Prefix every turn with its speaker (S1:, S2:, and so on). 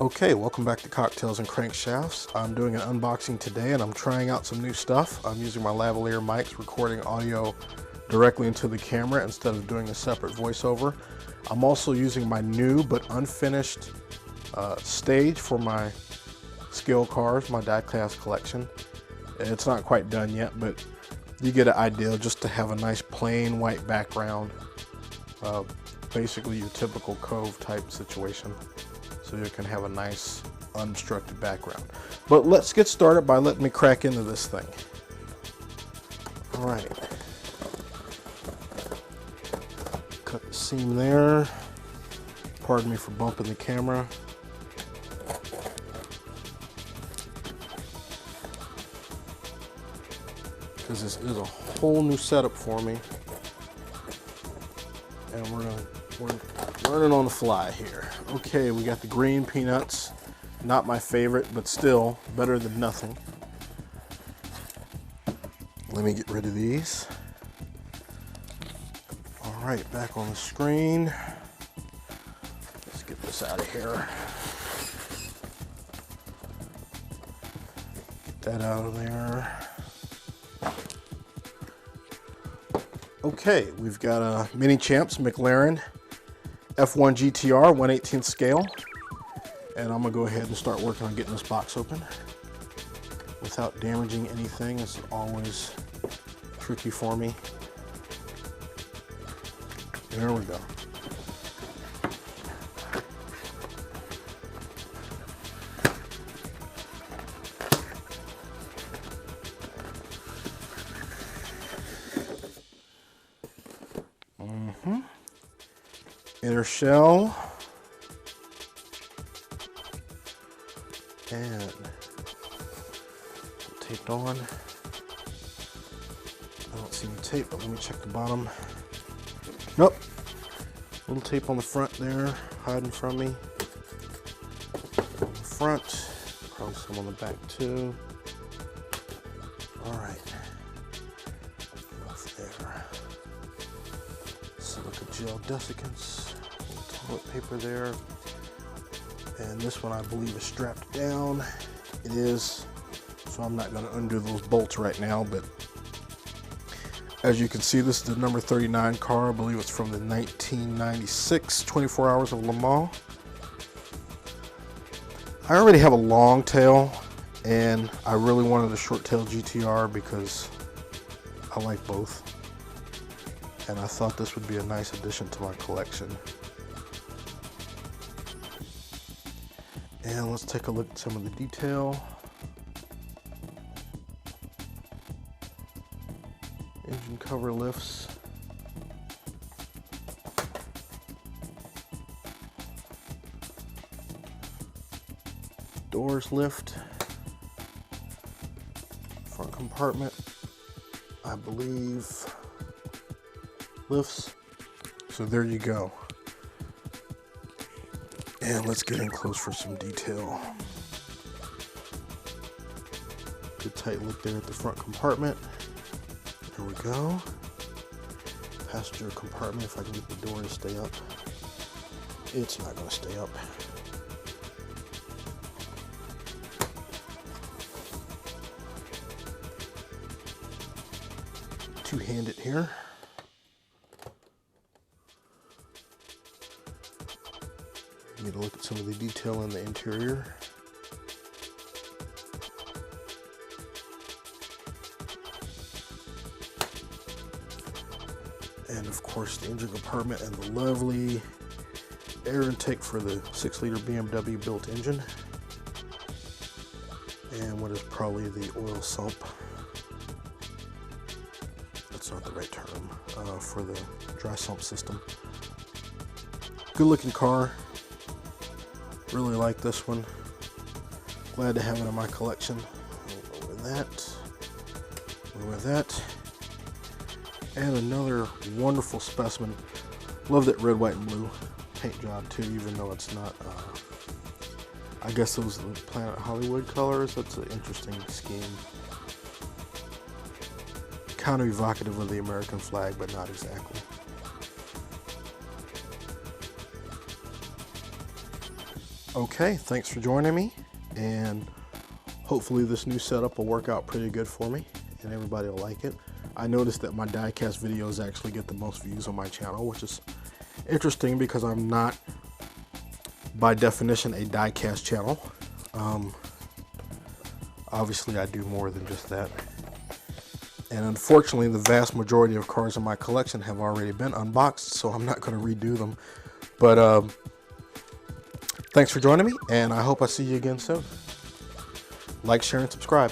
S1: Okay, welcome back to Cocktails and Crankshafts. I'm doing an unboxing today and I'm trying out some new stuff. I'm using my lavalier mics, recording audio directly into the camera instead of doing a separate voiceover. I'm also using my new but unfinished stage for my scale cars, my Diecast collection. It's not quite done yet, but you get an idea, just to have a nice plain white background. Basically your typical Cove type situation. So you can have a nice unobstructed background. But let's get started by letting me crack into this thing. All right. Cut the seam there. Pardon me for bumping the camera. Because this is a whole new setup for me. And we're learning on the fly here. Okay, we got the green peanuts. Not my favorite, but still better than nothing. Let me get rid of these. All right, back on the screen. Let's get this out of here. Get that out of there. Okay, we've got a Minichamps McLaren F1 GTR 1/18 scale, and I'm gonna go ahead and start working on getting this box open without damaging anything. It's always tricky for me. There we go. Inner shell and taped on. I don't see any tape, but let me check the bottom. Nope. Little tape on the front there, hiding from me. On the front, probably some on the back too. All right. Off there. Silica gel desiccants. Toilet paper there, and this one I believe is strapped down. It is, so I'm not going to undo those bolts right now, but as you can see, this is the number 39 car. I believe it's from the 1996 24 Hours of LeMans. I already have a long tail, and I really wanted a short tail GTR because I like both, and I thought this would be a nice addition to my collection. And let's take a look at some of the detail. Engine cover lifts. Doors lift. Front compartment, I believe, lifts. So there you go. And let's get in close for some detail. Good tight look there at the front compartment. There we go. Passenger compartment, if I can get the door to stay up. It's not going to stay up. Two-handed here. Get a look at some of the detail in the interior. And of course the engine compartment and the lovely air intake for the 6-liter BMW built engine. And what is probably the oil sump. That's not the right term, for the dry sump system. Good looking car. Really like this one. Glad to have it in my collection. Over that. Over that. And another wonderful specimen. Love that red, white, and blue paint job too, even though it's not, I guess those are the Planet Hollywood colors. That's an interesting scheme. Kind of evocative of the American flag, but not exactly. Okay, thanks for joining me, and hopefully this new setup will work out pretty good for me and everybody will like it. I noticed that my diecast videos actually get the most views on my channel, which is interesting because I'm not by definition a diecast channel. Obviously I do more than just that. And unfortunately the vast majority of cars in my collection have already been unboxed, so I'm not going to redo them. But thanks for joining me, and I hope I see you again soon. Like, share, and subscribe.